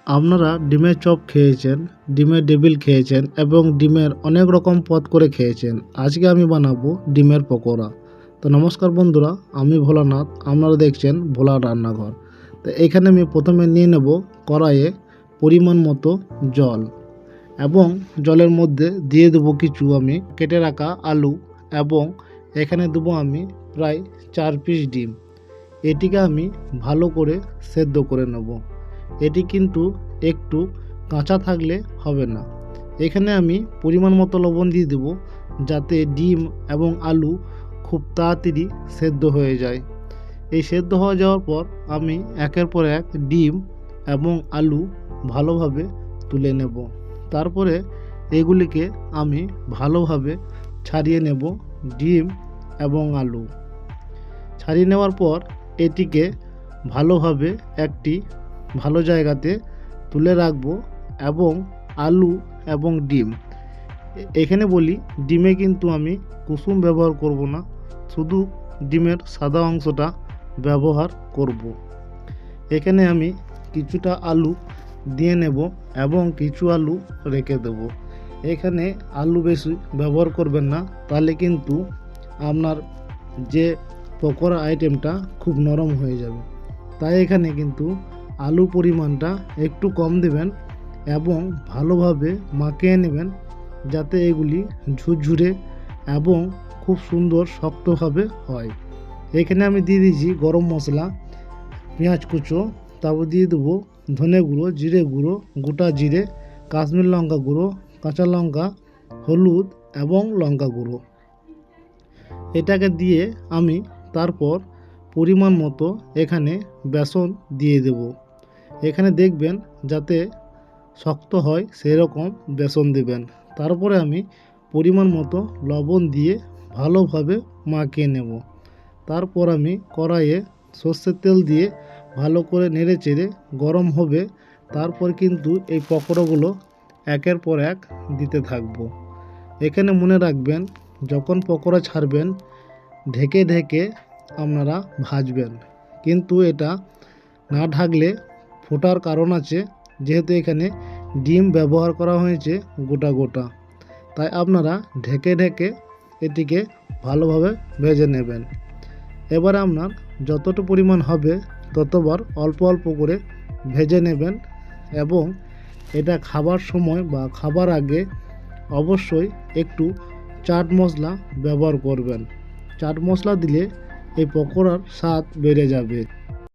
আপনারা ডিমের চপ খেয়েছেন, ডিমের ডেভিল খেয়েছেন এবং ডিমের অনেক রকম পদ করে খেয়েছেন। আজকে আমি বানাবো ডিমের পকোড়া। তো নমস্কার বন্ধুরা, আমি ভোলানাথ, আপনারা দেখছেন ভোলা রান্নাঘর। তো এখানে আমি প্রথমে নিয়ে নেব কড়াইয়ে পরিমাণ মতো জল এবং জলের মধ্যে দিয়ে দেবো কিছু আমি কেটে রাখা আলু এবং এখানে দেবো আমি প্রায় 4 পিস ডিম। এটিকে আমি ভালো করে সেদ্ধ করে নেব। এটি কিন্তু একটু কাঁচা থাকলে হবে না। এখানে আমি পরিমাণ মতো লবণ দিয়ে দেব, যাতে ডিম এবং আলু খুব তাড়াতাড়ি সেদ্ধ হয়ে যায়। এই সেদ্ধ হয়ে যাওয়ার পর আমি একের পর এক ডিম এবং আলু ভালোভাবে তুলে নেব। তারপরে এগুলিকে আমি ভালোভাবে ছাড়িয়ে নেব। ডিম এবং আলু ছাড়িয়ে নেওয়ার পর এটিকে ভালোভাবে একটি ভালো জায়গাতে তুলে রাখবো এবং আলু এবং ডিম, এখানে বলি ডিমে কিন্তু আমি কুসুম ব্যবহার করব না, শুধু ডিমের সাদা অংশটা ব্যবহার করব। এখানে আমি কিছুটা আলু দিয়ে নেব এবং কিছু আলু রেখে দেব। এখানে আলু বেশি ব্যবহার করবেন না, তাহলে কিন্তু আপনার যে পকোড়া আইটেমটা খুব নরম হয়ে যাবে। তাই এখানে কিন্তু আলু পরিমাণটা একটু কম দেবেন এবং ভালোভাবে মাখিয়ে নেবেন, যাতে এগুলি ঝুরঝুরে এবং খুব সুন্দর শক্তভাবে হয়। এখানে আমি দিয়ে দিয়েছি গরম মশলা, পেঁয়াজ কুচো, তারপর দিয়ে দেবো ধনে গুঁড়ো, জিরে গুঁড়ো, গোটা জিরে, কাশ্মীর লঙ্কা গুঁড়ো, কাঁচা লঙ্কা, হলুদ এবং লঙ্কা গুঁড়ো। এটাকে দিয়ে আমি তারপর পরিমাণ মতো এখানে বেসন দিয়ে দেব। এখানে দেখবেন যাতে শক্ত হয় সেই রকম বেসন দেবেন। তারপরে আমি পরিমাণ মতো লবণ দিয়ে ভালোভাবে মাখিয়ে নেব। তারপর আমি কড়াইয়ে সর্ষের তেল দিয়ে ভালো করে নেড়ে চেড়ে গরম হবে। তারপর কিন্তু এই পকোড়াগুলো একের পর এক দিতে থাকবো। এখানে মনে রাখবেন, যখন পকোড়া ছাড়বেন ঢেকে ঢেকে আপনারা ভাজবেন, কিন্তু এটা না ঢাকলে ফোটার কারণ আছে, যেহেতু এখানে ডিম ব্যবহার করা হয়েছে গোটা গোটা। তাই আপনারা ঢেকে ঢেকে এটিকে ভালোভাবে ভেজে নেবেন। এবারে আপনার যতটুকু পরিমাণ হবে ততবার অল্প অল্প করে ভেজে নেবেন এবং এটা খাবার সময় বা খাবার আগে অবশ্যই একটু চাট মশলা ব্যবহার করবেন। চাট মশলা দিলে এই পকোড়ার স্বাদ বেড়ে যাবে।